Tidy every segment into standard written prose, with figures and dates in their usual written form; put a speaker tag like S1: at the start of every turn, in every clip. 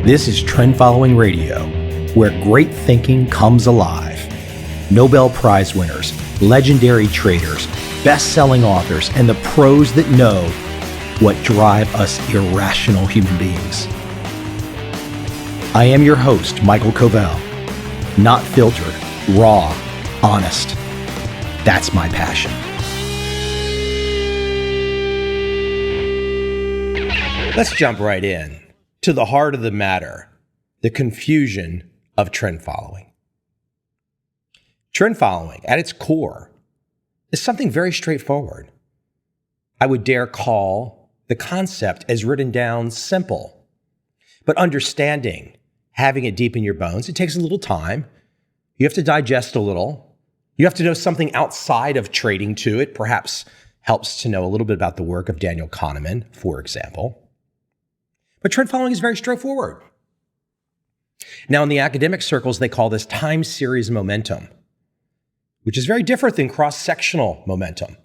S1: This is Trend Following Radio, where great thinking comes alive. Nobel Prize winners, legendary traders, best-selling authors, and the pros that know what drive us irrational human beings. I am your host, Michael Covel. Not filtered, raw, honest. That's my passion. Let's jump right in to the heart of the matter, the confusion of trend following. Trend following, at its core, is something very straightforward. I would dare call the concept, as written down, simple. But understanding, having it deep in your bones, it takes a little time. You have to digest a little. You have to know something outside of trading to it. Perhaps helps to know a little bit about the work of Daniel Kahneman, for example. But trend following is very straightforward. Now, in the academic circles, they call this time series momentum, which is very different than cross-sectional momentum.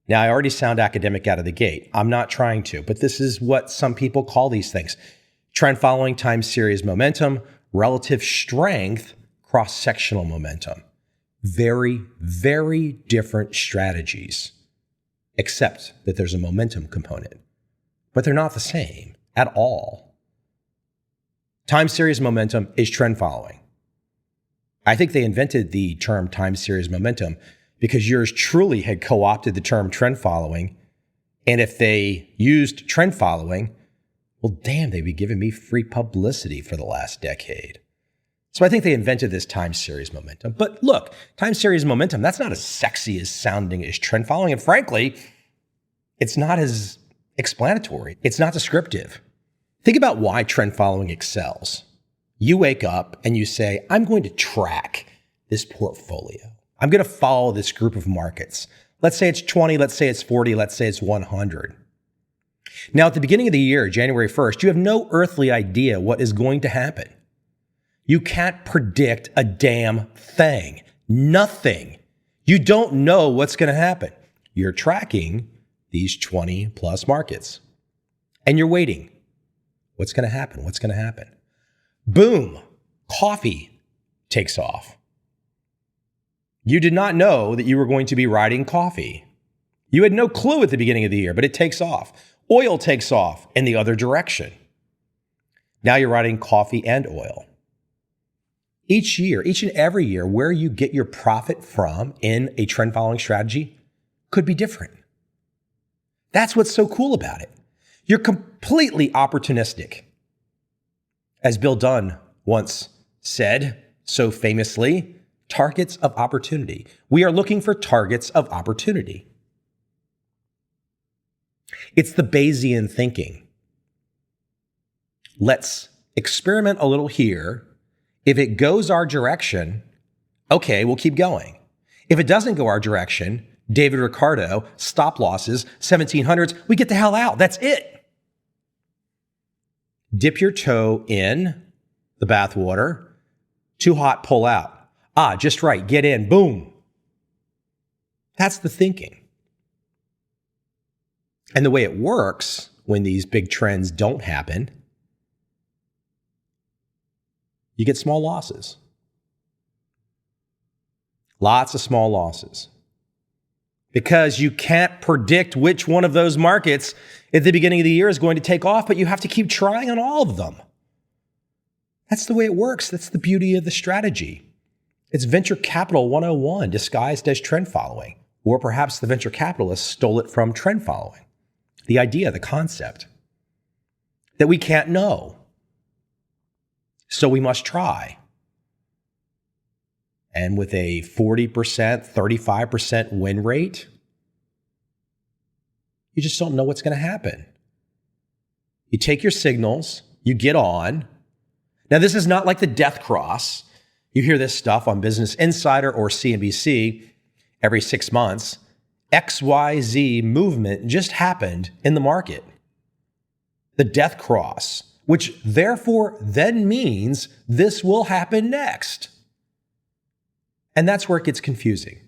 S1: Now, I already sound academic out of the gate. I'm not trying to, but this is what some people call these things. Trend following, time series momentum, relative strength, cross-sectional momentum. Very, very different strategies, except that there's a momentum component. But they're not the same at all. Time series momentum is trend following. I think they invented the term time series momentum because yours truly had co-opted the term trend following. And if they used trend following, well, damn, they'd be giving me free publicity for the last decade. So I think they invented this time series momentum. But look, time series momentum, that's not as sexy as sounding as trend following. And frankly, it's not as explanatory. It's not descriptive. Think about why trend following excels. You wake up and you say, I'm going to track this portfolio. I'm going to follow this group of markets. Let's say it's 20, let's say it's 40, let's say it's 100. Now, at the beginning of the year, January 1st, you have no earthly idea what is going to happen. You can't predict a damn thing. Nothing. You don't know what's going to happen. You're tracking these 20 plus markets and you're waiting. What's going to happen? What's going to happen? Boom, coffee takes off. You did not know that you were going to be riding coffee. You had no clue at the beginning of the year, but it takes off. Oil takes off in the other direction. Now you're riding coffee and oil. Each year, each and every year, where you get your profit from in a trend following strategy could be different. That's what's so cool about it. You're completely opportunistic. As Bill Dunn once said so famously, targets of opportunity. We are looking for targets of opportunity. It's the Bayesian thinking. Let's experiment a little here. If it goes our direction, okay, we'll keep going. If it doesn't go our direction, David Ricardo, stop losses, 1700s, we get the hell out. That's it. Dip your toe in the bathwater. Too hot, pull out. Ah, just right, get in, boom. That's the thinking. And the way it works when these big trends don't happen, you get small losses. Lots of small losses. Because you can't predict which one of those markets at the beginning of the year is going to take off, but you have to keep trying on all of them. That's the way it works. That's the beauty of the strategy. It's venture capital 101 disguised as trend following, or perhaps the venture capitalists stole it from trend following. The idea, the concept that we can't know. So we must try. And with a 40%, 35% win rate, you just don't know what's going to happen. You take your signals, you get on. Now, this is not like the death cross. You hear this stuff on Business Insider or CNBC every 6 months. XYZ movement just happened in the market. The death cross, which therefore then means this will happen next. And that's where it gets confusing,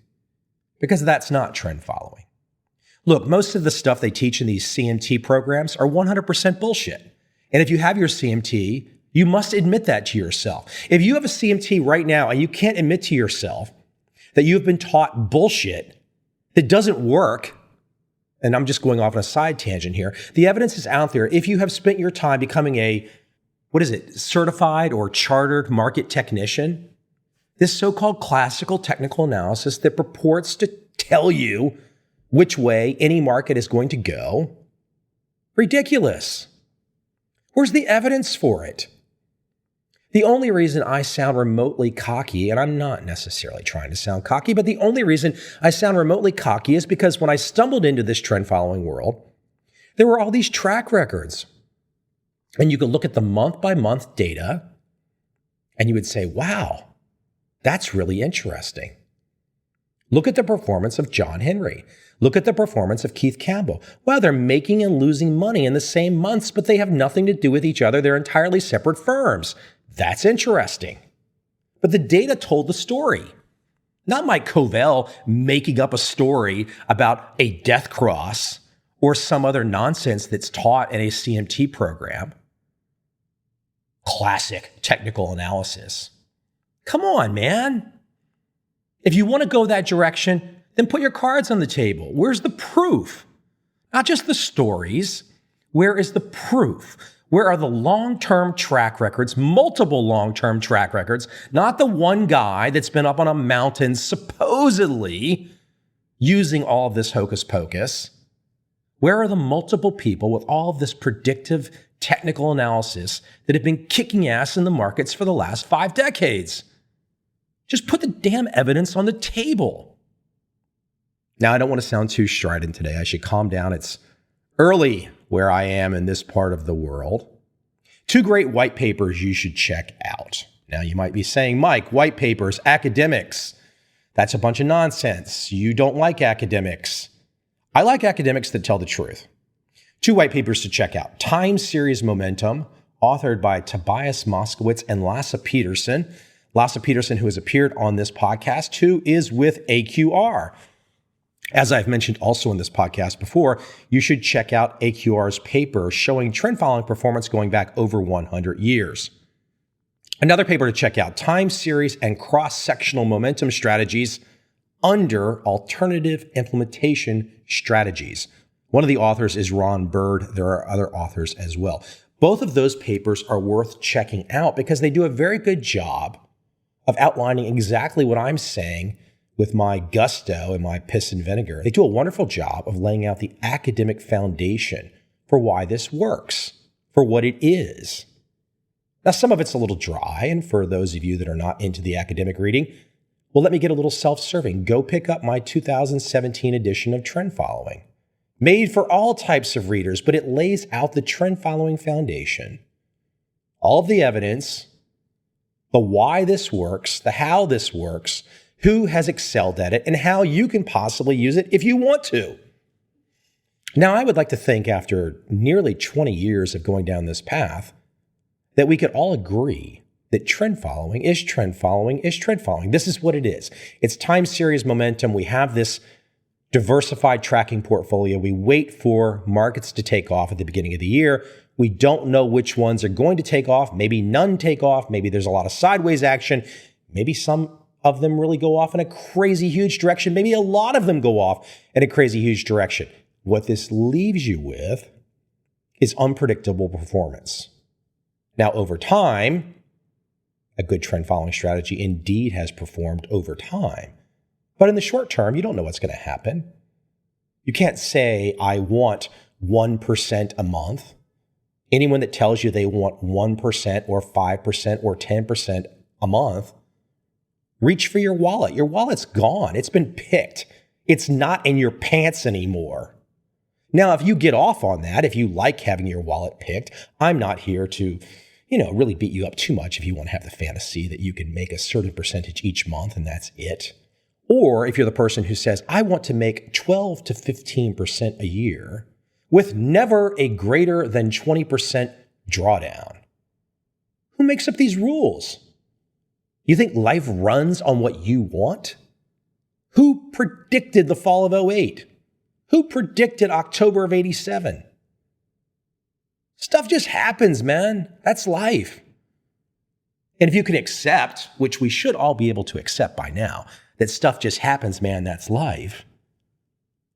S1: because that's not trend following. Look, most of the stuff they teach in these CMT programs are 100% bullshit. And if you have your CMT, You must admit that to yourself. If you have a CMT right now and you can't admit to yourself that you've been taught bullshit that doesn't work, and I'm just going off on a side tangent here, the evidence is out there. If you have spent your time becoming a, certified or chartered market technician, this so-called classical technical analysis that purports to tell you which way any market is going to go, ridiculous. Where's the evidence for it? The only reason I sound remotely cocky, and I'm not necessarily trying to sound cocky, but the only reason I sound remotely cocky is because when I stumbled into this trend following world, there were all these track records. And you could look at the month by month data and you would say, wow, that's really interesting. Look at the performance of John Henry. Look at the performance of Keith Campbell. Wow, they're making and losing money in the same months, but they have nothing to do with each other. They're entirely separate firms. That's interesting. But the data told the story. Not Mike Covel making up a story about a death cross or some other nonsense that's taught in a CMT program. Classic technical analysis. Come on, man. If you want to go that direction, then put your cards on the table. Where's the proof? Not just the stories. Where is the proof? Where are the long-term track records, multiple long-term track records, not the one guy that's been up on a mountain supposedly using all of this hocus pocus? Where are the multiple people with all of this predictive technical analysis that have been kicking ass in the markets for the last 5 decades? Just put the damn evidence on the table. Now, I don't want to sound too strident today. I should calm down. It's early where I am in this part of the world. 2 great white papers you should check out. Now, you might be saying, Mike, white papers, academics, that's a bunch of nonsense. You don't like academics. I like academics that tell the truth. 2 white papers to check out. Time Series Momentum, authored by Tobias Moskowitz and Lasse Peterson. Lasse Peterson, who has appeared on this podcast, who is with AQR. As I've mentioned also in this podcast before, you should check out AQR's paper showing trend following performance going back over 100 years. Another paper to check out, Time Series and Cross-Sectional Momentum Strategies under Alternative Implementation Strategies. One of the authors is Ron Bird. There are other authors as well. Both of those papers are worth checking out because they do a very good job of outlining exactly what I'm saying with my gusto and my piss and vinegar. They do a wonderful job of laying out the academic foundation for why this works, for what it is. Now, some of it's a little dry, and for those of you that are not into the academic reading, well, let me get a little self-serving. Go pick up my 2017 edition of Trend Following. Made for all types of readers, but it lays out the trend following foundation, all of the evidence, the why this works, the how this works, who has excelled at it, and how you can possibly use it if you want to. Now, I would like to think after nearly 20 years of going down this path that we could all agree that trend following is trend following is trend following. This is what it is. It's time series momentum. We have this diversified tracking portfolio. We wait for markets to take off at the beginning of the year. We don't know which ones are going to take off. Maybe none take off. Maybe there's a lot of sideways action. Maybe some of them really go off in a crazy huge direction. Maybe a lot of them go off in a crazy huge direction. What this leaves you with is unpredictable performance. Now, over time, a good trend following strategy indeed has performed over time. But in the short term, you don't know what's going to happen. You can't say, I want 1% a month. Anyone that tells you they want 1% or 5% or 10% a month, reach for your wallet. Your wallet's gone. It's been picked. It's not in your pants anymore. Now, if you get off on that, if you like having your wallet picked, I'm not here to, really beat you up too much if you want to have the fantasy that you can make a certain percentage each month and that's it. Or if you're the person who says, I want to make 12 to 15% a year with never a greater than 20% drawdown. Who makes up these rules? You think life runs on what you want? Who predicted the fall of '08? Who predicted October of '87? Stuff just happens, man. That's life. And if you can accept, which we should all be able to accept by now, that stuff just happens, man, that's life.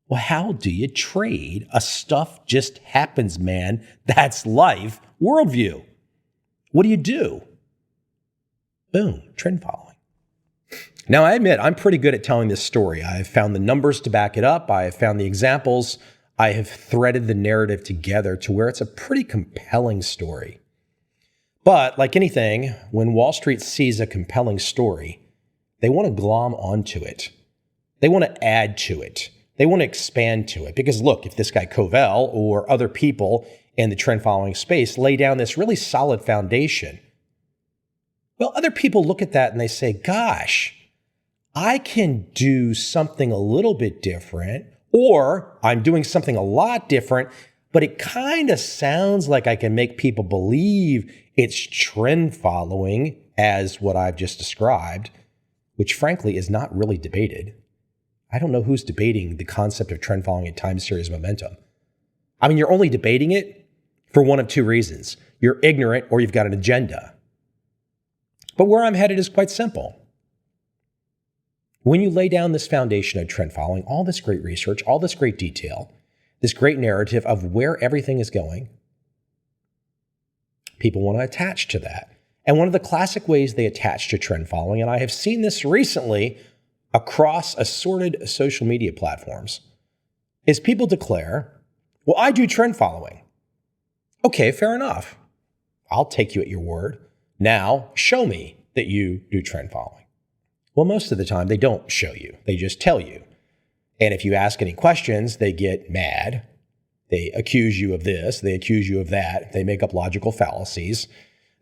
S1: Well, how do you trade a stuff just happens, man, that's life worldview? What do? Boom, trend following. Now, I admit I'm pretty good at telling this story. I've found the numbers to back it up. I have found the examples. I have threaded the narrative together to where it's a pretty compelling story. But like anything, when Wall Street sees a compelling story, they want to glom onto it. They want to add to it. They want to expand to it. Because look, if this guy Covel or other people in the trend following space lay down this really solid foundation, well, other people look at that and they say, gosh, I can do something a little bit different, or I'm doing something a lot different, but it kind of sounds like I can make people believe it's trend following as what I've just described, which frankly is not really debated. I don't know who's debating the concept of trend following and time series momentum. I mean, you're only debating it for one of two reasons. You're ignorant or you've got an agenda. But where I'm headed is quite simple. When you lay down this foundation of trend following, all this great research, all this great detail, this great narrative of where everything is going, people want to attach to that. And one of the classic ways they attach to trend following, and I have seen this recently across assorted social media platforms, is people declare, well, I do trend following. Okay, fair enough. I'll take you at your word. Now, show me that you do trend following. Well, most of the time, they don't show you. They just tell you. And if you ask any questions, they get mad. They accuse you of this. They accuse you of that. They make up logical fallacies.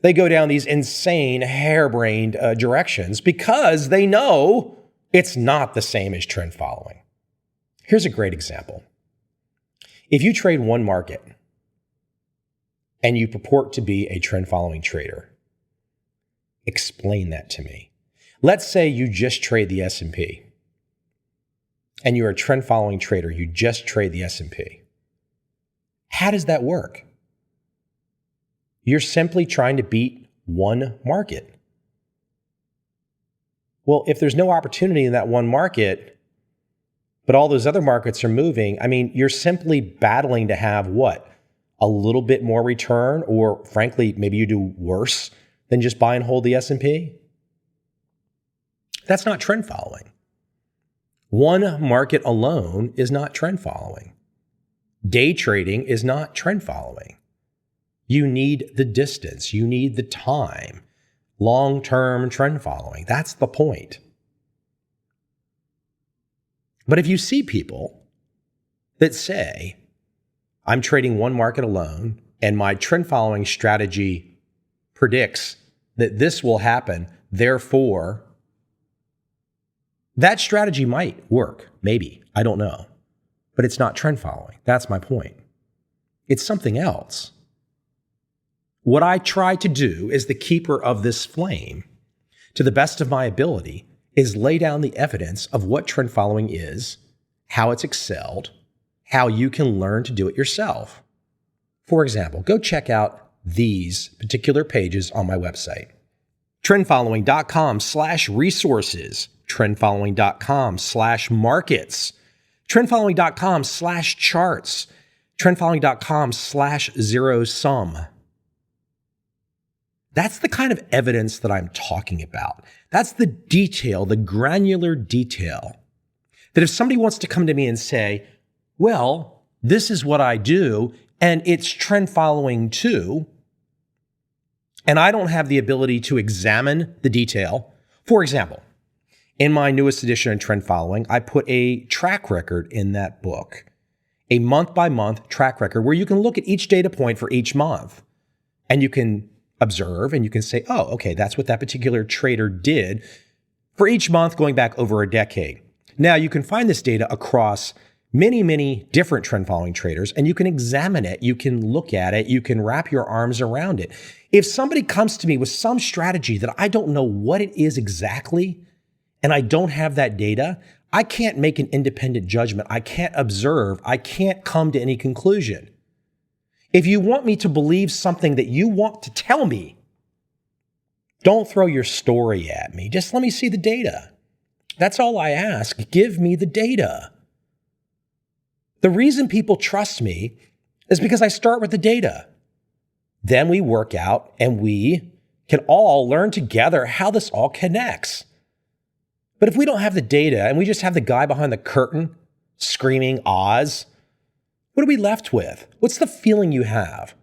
S1: They go down these insane, harebrained directions because they know it's not the same as trend following. Here's a great example. If you trade one market and you purport to be a trend following trader, explain that to me. Let's say you just trade the S&P and you're a trend following trader. You just trade the S&P. How does that work? You're simply trying to beat one market. Well, if there's no opportunity in that one market, but all those other markets are moving, I mean, you're simply battling to have what? A little bit more return, or frankly, maybe you do worse than just buy and hold the S&P? That's not trend following. One market alone is not trend following. Day trading is not trend following. You need the distance. You need the time. Long-term trend following. That's the point. But if you see people that say, I'm trading one market alone and my trend following strategy predicts that this will happen, therefore, that strategy might work. Maybe. I don't know. But it's not trend following. That's my point. It's something else. What I try to do as the keeper of this flame, to the best of my ability, is lay down the evidence of what trend following is, how it's excelled, how you can learn to do it yourself. For example, go check out these particular pages on my website. Trendfollowing.com/resources, trendfollowing.com/markets, trendfollowing.com/charts, trendfollowing.com/zero-sum. That's the kind of evidence that I'm talking about. That's the detail, the granular detail, that if somebody wants to come to me and say, well, this is what I do, and it's trend following too, and I don't have the ability to examine the detail. For example, in my newest edition of Trend Following, I put a track record in that book, a month-by-month track record where you can look at each data point for each month, and you can observe and you can say, oh, okay, that's what that particular trader did for each month going back over a decade. Now, you can find this data across many, many different trend following traders, and you can examine it, you can look at it, you can wrap your arms around it. If somebody comes to me with some strategy that I don't know what it is exactly, and I don't have that data, I can't make an independent judgment. I can't observe. I can't come to any conclusion. If you want me to believe something that you want to tell me, Don't throw your story at me. Just let me see the data. That's all I ask. Give me the data. The reason people trust me is because I start with the data. Then we work out and we can all learn together how this all connects. But if we don't have the data and we just have the guy behind the curtain screaming Oz, what are we left with? What's the feeling you have?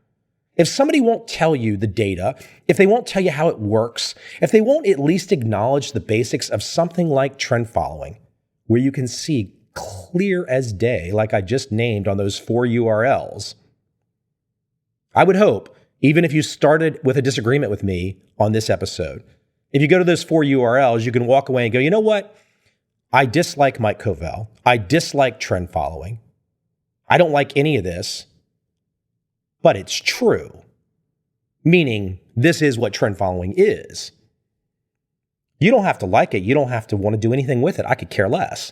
S1: If somebody won't tell you the data, if they won't tell you how it works, if they won't at least acknowledge the basics of something like trend following, where you can see clear as day, like I just named on those 4 URLs, I would hope, even if you started with a disagreement with me on this episode, if you go to those 4 URLs, you can walk away and go, you know what? I dislike Mike Covel. I dislike trend following. I don't like any of this. But it's true, meaning this is what trend following is. You don't have to like it. You don't have to want to do anything with it. I could care less.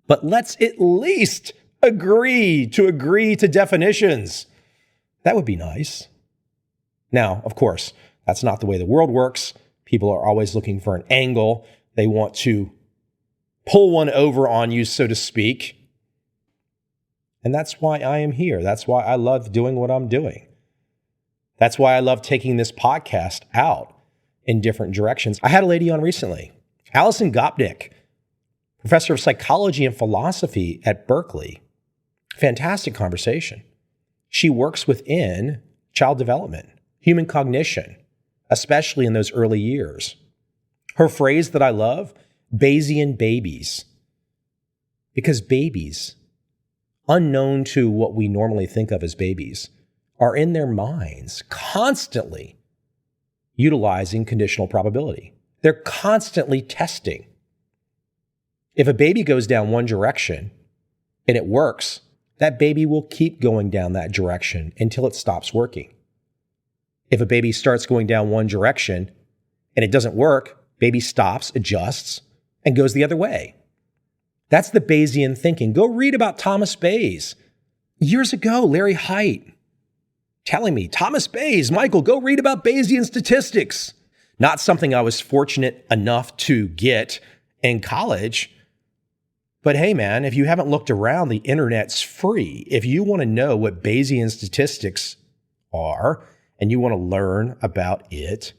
S1: But let's at least agree to definitions. That would be nice. Now, of course, that's not the way the world works. People are always looking for an angle. They want to pull one over on you, so to speak. And that's why I am here. That's why I love doing what I'm doing. That's why I love taking this podcast out in different directions. I had a lady on recently, Allison Gopnik, professor of psychology and philosophy at Berkeley. Fantastic conversation. She works within child development, human cognition, especially in those early years. Her phrase that I love, Bayesian babies. Because babies, unknown to what we normally think of as babies, are in their minds constantly utilizing conditional probability. They're constantly testing. If a baby goes down one direction and it works, that baby will keep going down that direction until it stops working. If a baby starts going down one direction and it doesn't work, baby stops, adjusts, and goes the other way. That's the Bayesian thinking. Go read about Thomas Bayes. Years ago, Larry Height telling me, Thomas Bayes, Michael, go read about Bayesian statistics. Not something I was fortunate enough to get in college. But hey, man, if you haven't looked around, the internet's free. If you want to know what Bayesian statistics are and you want to learn about it,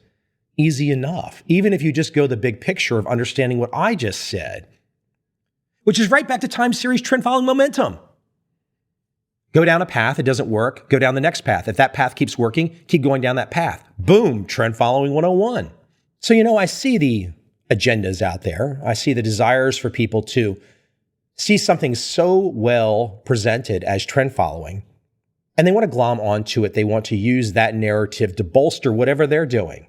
S1: easy enough. Even if you just go the big picture of understanding what I just said, which is right back to time series trend following momentum. Go down a path, it doesn't work, go down the next path. If that path keeps working, keep going down that path. Boom, trend following 101. So, I see the agendas out there. I see the desires for people to see something so well presented as trend following, and they want to glom onto it. They want to use that narrative to bolster whatever they're doing.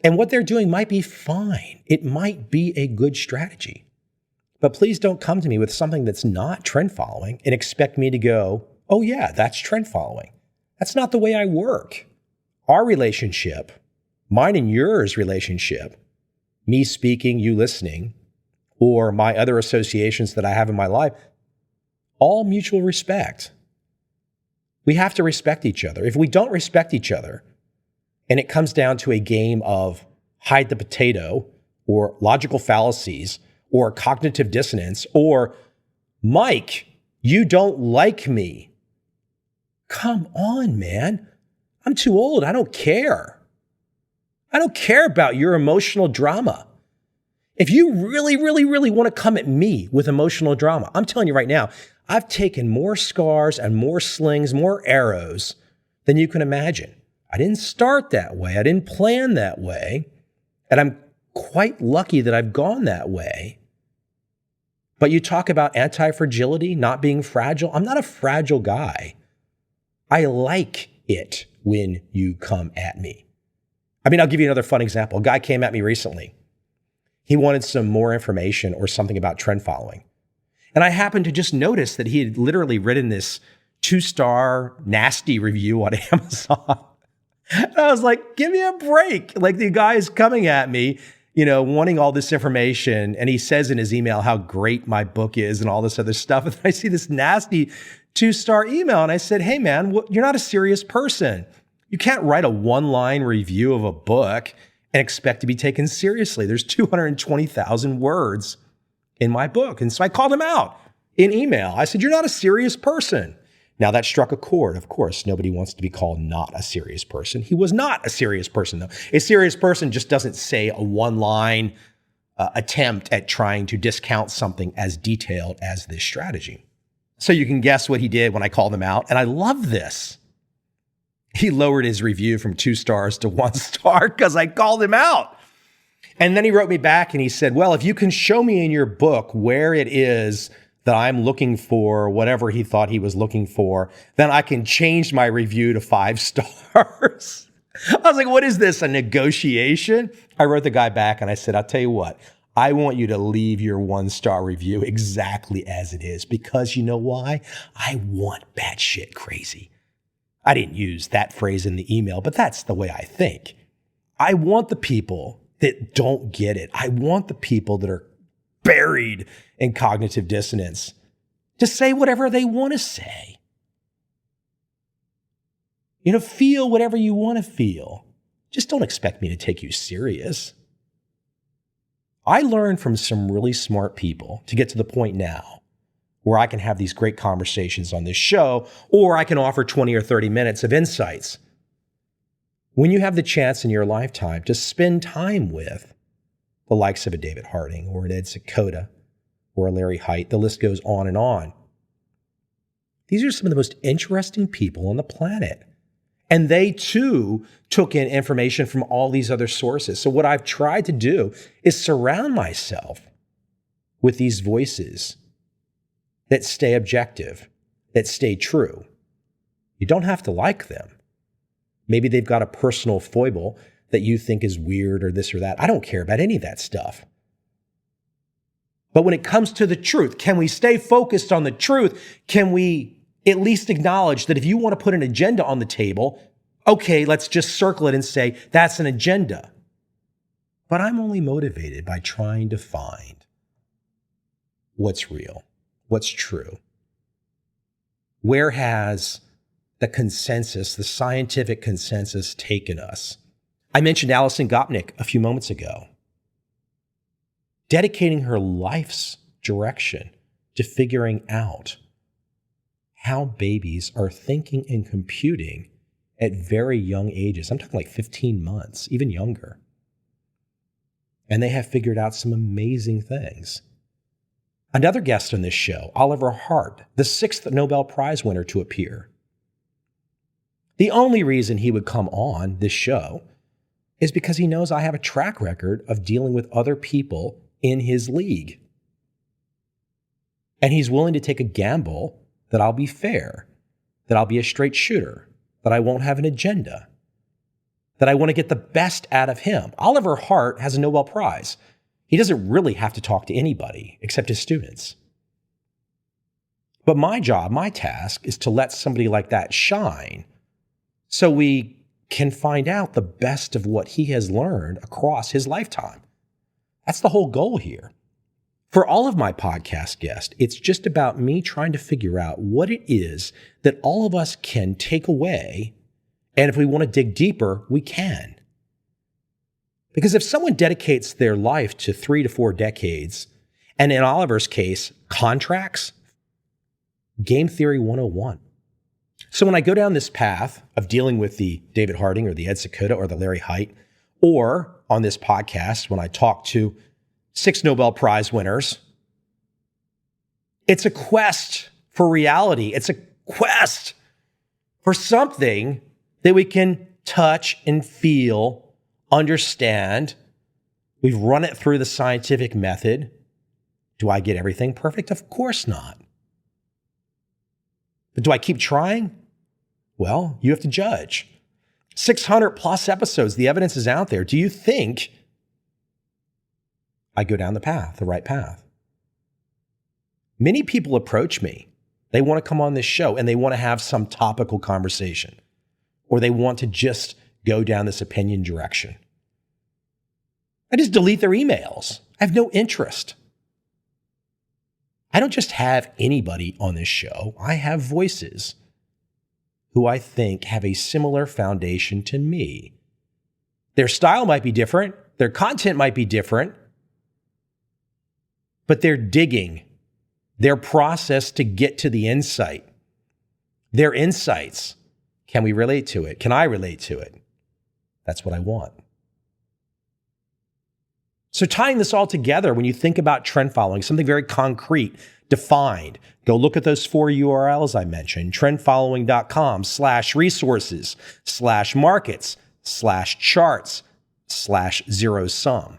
S1: And what they're doing might be fine. It might be a good strategy. But please don't come to me with something that's not trend following and expect me to go, oh yeah, that's trend following. That's not the way I work. Our relationship, mine and yours relationship, me speaking, you listening, or my other associations that I have in my life, all mutual respect. We have to respect each other. If we don't respect each other, and it comes down to a game of hide the potato or logical fallacies or cognitive dissonance, or Mike, you don't like me. Come on, man. I'm too old. I don't care. I don't care about your emotional drama. If you really, really, really want to come at me with emotional drama, I'm telling you right now, I've taken more scars and more slings, more arrows than you can imagine. I didn't start that way. I didn't plan that way. And I'm quite lucky that I've gone that way. But you talk about anti-fragility, not being fragile. I'm not a fragile guy. I like it when you come at me. I'll give you another fun example. A guy came at me recently. He wanted some more information or something about trend following. And I happened to just notice that he had literally written this 2-star nasty review on Amazon. And I was like, give me a break. Like, the guy is coming at me, wanting all this information. And he says in his email how great my book is and all this other stuff. And I see this nasty 2-star email. And I said, hey, man, you're not a serious person. You can't write a one-line review of a book and expect to be taken seriously. There's 220,000 words in my book. And so I called him out in email. I said, you're not a serious person. Now that struck a chord. Of course, nobody wants to be called not a serious person. He was not a serious person, though. A serious person just doesn't say a one-line attempt at trying to discount something as detailed as this strategy. So you can guess what he did when I called him out. And I love this. He lowered his review from 2 stars to 1 star because I called him out. And then he wrote me back and he said, well, if you can show me in your book where it is that I'm looking for whatever he thought he was looking for, then I can change my review to 5 stars. I was like, what is this, a negotiation? I wrote the guy back and I said, I'll tell you what, I want you to leave your 1-star review exactly as it is, because you know why? I want batshit crazy. I didn't use that phrase in the email, but that's the way I think. I want the people that don't get it. I want the people that are buried in cognitive dissonance to say whatever they want to say. Feel whatever you want to feel. Just don't expect me to take you serious. I learned from some really smart people to get to the point now where I can have these great conversations on this show, or I can offer 20 or 30 minutes of insights. When you have the chance in your lifetime to spend time with the likes of a David Harding or an Ed Seykota or a Larry Hite, the list goes on and on. These are some of the most interesting people on the planet. And they too took in information from all these other sources. So what I've tried to do is surround myself with these voices that stay objective, that stay true. You don't have to like them. Maybe they've got a personal foible that you think is weird or this or that. I don't care about any of that stuff. But when it comes to the truth, can we stay focused on the truth? Can we at least acknowledge that if you want to put an agenda on the table, okay, let's just circle it and say that's an agenda. But I'm only motivated by trying to find what's real, what's true. Where has the consensus, the scientific consensus, taken us? I mentioned Alison Gopnik a few moments ago, dedicating her life's direction to figuring out how babies are thinking and computing at very young ages. I'm talking like 15 months, even younger. And they have figured out some amazing things. Another guest on this show, Oliver Hart, the 6th Nobel Prize winner to appear. The only reason he would come on this show is because he knows I have a track record of dealing with other people in his league. And he's willing to take a gamble that I'll be fair, that I'll be a straight shooter, that I won't have an agenda, that I want to get the best out of him. Oliver Hart has a Nobel Prize. He doesn't really have to talk to anybody except his students. But my job, my task, is to let somebody like that shine so we can find out the best of what he has learned across his lifetime. That's the whole goal here. For all of my podcast guests, it's just about me trying to figure out what it is that all of us can take away. And if we want to dig deeper, we can. Because if someone dedicates their life to 3 to 4 decades, and in Oliver's case, contracts, game theory 101. So when I go down this path of dealing with the David Harding or the Ed Seykota or the Larry Hite, or on this podcast when I talk to 6 Nobel Prize winners, it's a quest for reality. It's a quest for something that we can touch and feel, understand. We've run it through the scientific method. Do I get everything perfect? Of course not. But do I keep trying? Well, you have to judge. 600 plus episodes, the evidence is out there. Do you think I go down the path, the right path? Many people approach me. They want to come on this show and they want to have some topical conversation, or they want to just go down this opinion direction. I just delete their emails. I have no interest. I don't just have anybody on this show. I have voices who I think have a similar foundation to me. Their style might be different, their content might be different, but they're digging, their process to get to the insight, their insights. Can we relate to it? Can I relate to it? That's what I want. So tying this all together, when you think about trend following, something very concrete, defined, go look at those 4 URLs I mentioned, trendfollowing.com/resources/markets/charts/zero sum.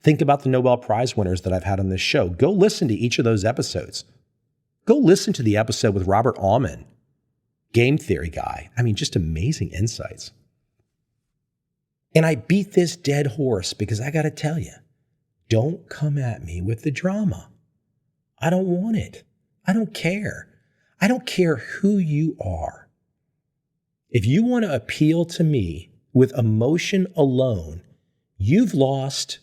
S1: Think about the Nobel Prize winners that I've had on this show. Go listen to each of those episodes. Go listen to the episode with Robert Aumann, game theory guy. I mean, just amazing insights. And I beat this dead horse because I got to tell you, don't come at me with the drama. I don't want it. I don't care. I don't care who you are. If you want to appeal to me with emotion alone, you've lost.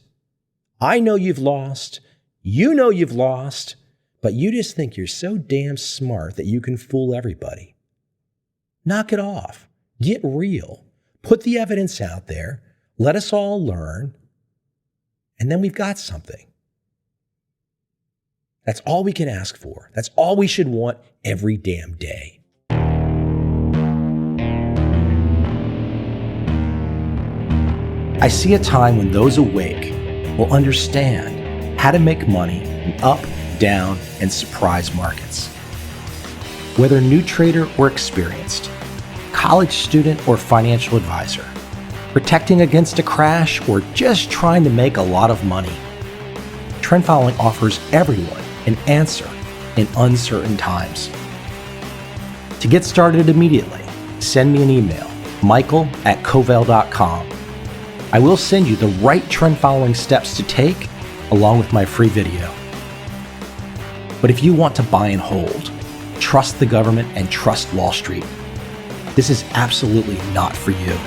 S1: I know you've lost. You know you've lost, but you just think you're so damn smart that you can fool everybody. Knock it off. Get real. Put the evidence out there. Let us all learn. And then we've got something. That's all we can ask for. That's all we should want every damn day. I see a time when those awake will understand how to make money in up, down, and surprise markets. Whether new trader or experienced, college student or financial advisor, protecting against a crash or just trying to make a lot of money, trend following offers everyone an answer in uncertain times. To get started immediately, send me an email, michael@covel.com. I will send you the right trend following steps to take along with my free video. But if you want to buy and hold, trust the government and trust Wall Street, this is absolutely not for you.